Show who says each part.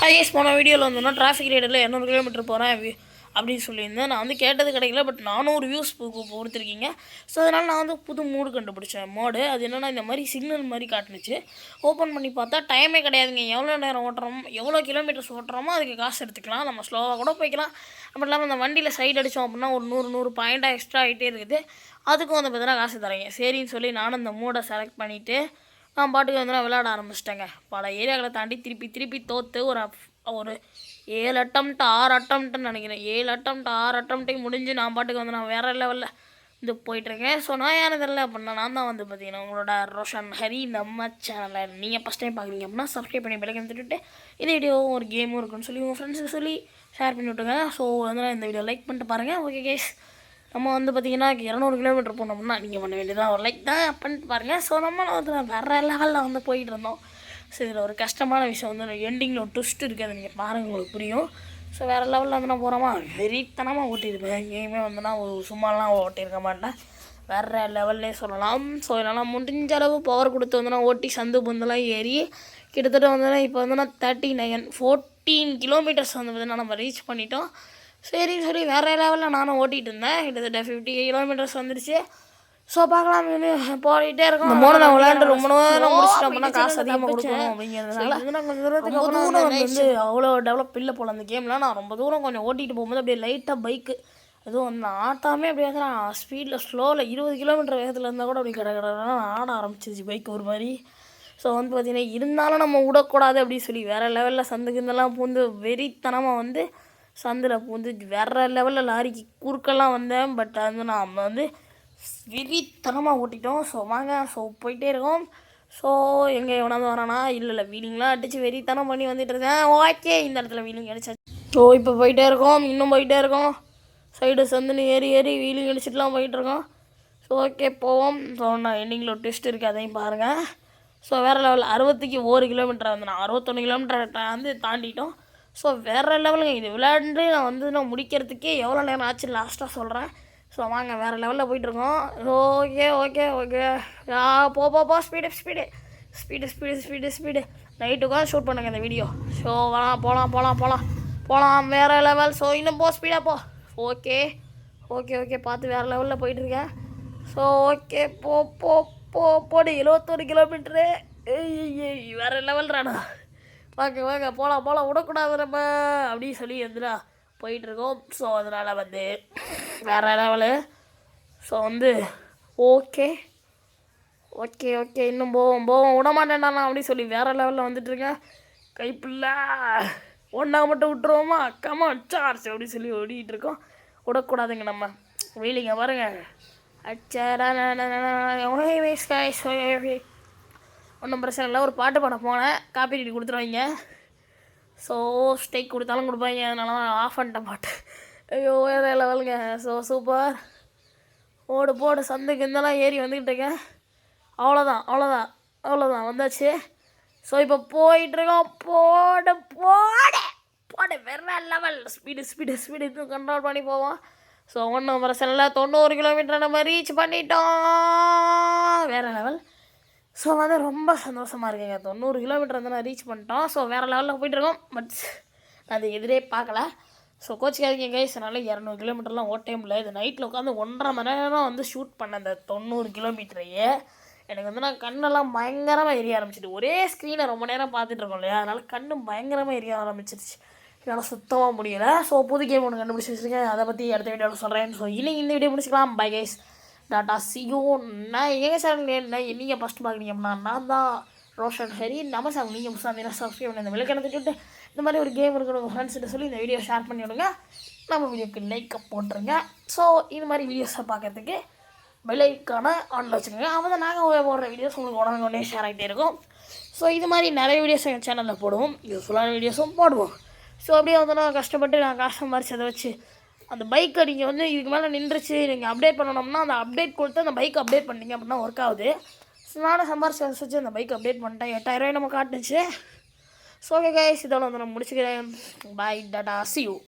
Speaker 1: Highest போன வீடியோவில் வந்தோன்னா டிராஃபிக் ரேடில் 200 கிலோமீட்டர் போகிறேன் அப்படின்னு சொல்லியிருந்தேன். நான் வந்து கேட்டது கிடைக்கல, பட் 400 வியூஸ் கொடுத்துருக்கீங்க. ஸோ அதனால் நான் வந்து புது மூடு கண்டுபிடிச்சேன். மோடு அது என்னென்னா இந்த மாதிரி சிக்னல் மாதிரி காட்டுனுச்சு. ஓப்பன் பண்ணி பார்த்தா டைமே கிடையாதுங்க. எவ்வளோ நேரம் ஓட்டுறோமோ, எவ்வளோ கிலோமீட்டர்ஸ் ஓட்டுறோமோ அதுக்கு காசு எடுத்துக்கலாம். நம்ம ஸ்லோவாக கூட போய்க்கலாம். அப்படி இல்லாமல் அந்த வண்டியில் சைடு அடித்தோம் அப்படின்னா ஒரு 100 பாயிண்ட்டாக எக்ஸ்ட்ரா ஆகிட்டே இருக்குது. அதுக்கும் வந்து பார்த்தீங்கன்னா காசு தரீங்க. சரின்னு சொல்லி நானும் இந்த மூடை செலக்ட் பண்ணிவிட்டு நான் பாட்டுக்கு வந்து நான் விளையாட ஆரம்பிச்சிட்டேங்க. பல ஏரியாக்களை தாண்டி திருப்பி தோற்று ஒரு 7 அட்டம்ப்ட் 6 அட்டம்ப்ட்னு நினைக்கிறேன். 7 அட்டம்ப்ட் 6 அட்டம்ப்ட்டையும் முடிஞ்சு நான் பாட்டுக்கு வந்து நான் வேறு லெவலில் இது போயிட்டுருக்கேன். ஸோ நான் யாரும் தெரியல அப்படின்னா நான் தான் வந்து பார்த்தீங்கன்னா உங்களோட ரோஷன் ஹரி. நம்ம சேனலில் நீங்கள் ஃபஸ்ட் டைம் பார்க்குறீங்க அப்படின்னா சப்ஸ்கிரைப் பண்ணி பெல்லைக்கன் தட்டிட்டு இந்த வீடியோ ஒரு கேமும் இருக்குன்னு சொல்லி உங்கள் ஃப்ரெண்ட்ஸுக்கு சொல்லி ஷேர் பண்ணி விட்டுங்க. ஸோ வந்து இந்த வீடியோ லைக் பண்ணிட்டு பாருங்கள். ஓகே கேஸ், நம்ம வந்து பார்த்திங்கன்னா 200 கிலோமீட்டர் போனோம்னா நீங்கள் பண்ண வேண்டியதான் ஒரு லைக் தான் பண்ணிட்டு பாருங்கள். ஸோ நம்ம வந்து வேறு லெவலில் வந்து போயிட்டு இருந்தோம். ஸோ இதில் ஒரு கஷ்டமான விஷயம் வந்து எண்டிங்கில் ஒரு ட்விஸ்ட் இருக்குது, அது நீங்கள் பாருங்கள் உங்களுக்கு புரியும். ஸோ வேறு லெவலில் வந்து நான் போகிறோமா வெறித்தனமாக ஓட்டியிருப்பேன். எங்கேயுமே வந்துன்னா ஒரு சும்மாலாம் ஓட்டியிருக்க மாட்டேன், வேறு லெவல்லே சொல்லலாம். ஸோ இதனால் முடிஞ்ச அளவு பவர் கொடுத்து வந்து நான் ஓட்டி சந்து பந்தெல்லாம் ஏறி கிட்டத்தட்ட வந்து இப்போ வந்து நான் 14 கிலோமீட்டர்ஸ் வந்து பார்த்தீங்கன்னா நம்ம ரீச் பண்ணிட்டோம். சரின்னு சொல்லி வேறு லெவலில் நானும் ஓட்டிகிட்டு இருந்தேன். கிட்டத்தட்ட 50 கிலோமீட்டர்ஸ் வந்துடுச்சு. ஸோ பார்க்கலாம் போயிட்டே இருக்கோம். இந்த மோனை நான் விளையாண்டு ரொம்ப நேரம் முடிச்சிட்டோம் அப்படின்னா காசு அதிகமாக கொடுக்கணும் அப்படிங்கிறதுனால கொஞ்சம் தூரத்துக்கு தூரம் வந்து அவ்வளோ டெவலப் இல்லை போல் அந்த கேம்லாம். நான் ரொம்ப தூரம் கொஞ்சம் ஓட்டிகிட்டு போகும்போது அப்படியே லைட்டாக பைக்கு எதுவும் வந்து ஆட்டாமே அப்படியே வந்து நான் ஸ்பீடில் ஸ்லோவில் 20 கிலோமீட்டர் வேகத்தில் இருந்தால் கூட அப்படி கடை ஆட ஆரம்பிச்சிருச்சு பைக் ஒரு மாதிரி. ஸோ வந்து பார்த்திங்கன்னா இருந்தாலும் நம்ம விடக்கூடாது அப்படின்னு சொல்லி வேறு லெவலில் சந்துக்கு இருந்தெல்லாம் பூந்து வெறித்தனமாக வந்து சந்தில் பூந்து வேறு லெவலில் லாரிக்கு குறுக்கெல்லாம் வந்தேன். பட் வந்து நான் வந்து வெறித்தனமாக ஓட்டிட்டோம். ஸோ வாங்க, ஸோ போயிட்டே இருக்கோம். ஸோ எங்கே எவனாவது வரானா? இல்லை வீலிங்லாம் அடித்து வெறித்தனம் பண்ணி வந்துட்டு இருக்கேன். ஓகே, இந்த இடத்துல வீலிங் அடிச்சாச்சு. ஸோ இப்போ போயிட்டே இருக்கோம், இன்னும் போயிட்டே இருக்கோம். சைடு சந்துன்னு ஏறி வீலிங் அடிச்சுட்டுலாம் போயிட்டுருக்கோம். ஸோ ஓகே போவோம். ஸோ நான் எண்டிங்கில் ஒரு டெஸ்ட் இருக்குது, அதையும் பாருங்கள். ஸோ வேறு லெவல் 61 கிலோமீட்டர் வந்து நான் 61 கிலோமீட்டர் வந்து தாண்டிட்டோம். ஸோ வேறு லெவலுங்க. இது விளையாண்டு நான் முடிக்கிறதுக்கே எவ்வளோ நேரம் ஆச்சு லாஸ்ட்டாக சொல்கிறேன். ஸோ வாங்க வேறு லெவலில் போயிட்டுருக்கோம். ஓகே போ ஸ்பீடு நைட்டுக்காக ஷூட் பண்ணுங்க இந்த வீடியோ. ஸோ போகலாம் வேறு லெவல். ஸோ இன்னும் ஸ்பீடாக போ. ஓகே பார்த்து வேறு லெவலில் போயிட்டுருக்கேன். ஸோ ஓகே போடு 71 கிலோமீட்டரு. வேறு லெவல் ராடா. வாங்க போகலாம் விடக்கூடாது நம்ம அப்படின்னு சொல்லி வந்துடா போயிட்டுருக்கோம். ஸோ அதனால் வந்து வேறு லெவலு. ஸோ வந்து ஓகே இன்னும் போவோம் விட மாட்டேன்டா நான் அப்படின்னு சொல்லி வேறு லெவலில் வந்துட்டுருக்கேன். கைப்பில்ல ஒன்றா மட்டும் விட்டுருவோமா கமான் சார்ஜ் அப்படின்னு சொல்லி ஓடிக்கிட்டு இருக்கோம். விடக்கூடாதுங்க நம்ம வீலிங்க பாருங்கள். ஒன்றும் பிரச்சனை இல்லை. ஒரு பாட்டு பாட போனேன், காப்பி ரெடி கொடுத்துருவாங்க. ஸோ ஸ்டேக் கொடுத்தாலும் கொடுப்பாங்க, அதனால தான் ஆஃப் பண்ணிட்டேன் பாட்டு. ஐயோ வேறு லெவலுங்க. So super. போடு சந்துக்கு இருந்தெல்லாம் ஏறி வந்துக்கிட்டு இருக்கேன். அவ்வளோதான் வந்தாச்சு. ஸோ இப்போ போயிட்டுருக்கோம். போடு வேறு லெவல். ஸ்பீடு இன்னும் கண்ட்ரோல் பண்ணி போவோம். ஸோ ஒன்றும் பிரச்சனை இல்லை. 90 கிலோமீட்டர் நம்ம ரீச் பண்ணிட்டோம். வேறு லெவல். ஸோ வந்து ரொம்ப சந்தோஷமாக இருக்குங்க. 90 கிலோமீட்டர் வந்து நான் ரீச் பண்ணிட்டோம். ஸோ வேறு லெவலில் போய்ட்டுருக்கோம். பட் நான் அது எதிரே பார்க்கல. ஸோ கோச்சிக்காதீங்க கைஸ், அதனால் 200 கிலோமீட்டர்லாம் ஓட்டே முடியல. இது நைட்டில் உட்காந்து 1.5 மணி நேரம் வந்து ஷூட் பண்ண அந்த 90 கிலோமீட்டரையே எனக்கு வந்து நான் கண்ணெல்லாம் பயங்கரமாக எரிய ஆரம்பிச்சிட்டு, ஒரே ஸ்க்ரீனை ரொம்ப நேரம் பார்த்துட்ருக்கோம் இல்லையா, அதனால் கண்ணு பயங்கரமாக எரிய ஆரம்பிச்சிருச்சு. என்னால் சுத்தமாக முடியலை. ஸோ புது கேம் ஒன்று கண்டுபிடிச்சி வச்சுருக்கேன், அதை பற்றி அடுத்த வீடியோவில் சொல்கிறேன். ஸோ இன்னைக்கு இந்த வீடியோ முடிச்சுக்கலாம். Bye guys, tata ciao. நான் எங்கள் சேனல் நீங்கள் ஃபஸ்ட்டு பார்க்குறீங்க அப்படின்னா நான் தான் ரோஷன் ஹரி. நம்ம சேனல் நீங்கள் புதுசாக சப்ஸ்கிரைப் பண்ணி இந்த விளக்கணத்துக்கிட்டு இந்த மாதிரி ஒரு கேம் இருக்கணும் உங்கள் ஃப்ரெண்ட்ஸ்கிட்ட சொல்லி இந்த வீடியோ ஷேர் பண்ணி விடுங்க. நம்ம வீடியோக்கு லைக்கை போட்டுருங்க. ஸோ இது மாதிரி வீடியோஸை பார்க்குறதுக்கு பெல்லைக்கான ஆனில் வச்சுக்கோங்க. அப்போ தான் நாங்கள் போடுற வீடியோஸ் உங்களுக்கு உடனே ஷேர் ஆகிட்டே இருக்கும். ஸோ இது மாதிரி நிறைய வீடியோஸ் எங்கள் சேனலில் போடுவோம், யூஸ்ஃபுல்லான வீடியோஸும் போடுவோம். ஸோ அப்படியே வந்து நான் கஷ்டப்பட்டு நான் காசு சம்பாரிச்சு அதை வச்சு அந்த பைக்கை நீங்கள் வந்து இதுக்கு மேலே நின்றுச்சு நீங்கள் அப்டேட் பண்ணணும்னா அந்த அப்டேட் கொடுத்து அந்த பைக் அப்டேட் பண்ணிங்க அப்படின்னா ஒர்க் ஆகுது. ஸோ நானும் சம்பாரிச்சு வச்சு அந்த பைக் அப்டேட் பண்ணிட்டேன். 8000 நம்ம காட்டுச்சு. ஸோ ஓகே கைஸ், இதோட வந்து நான் முடிச்சுக்கிறேன். பாய் டாடா சி யூ.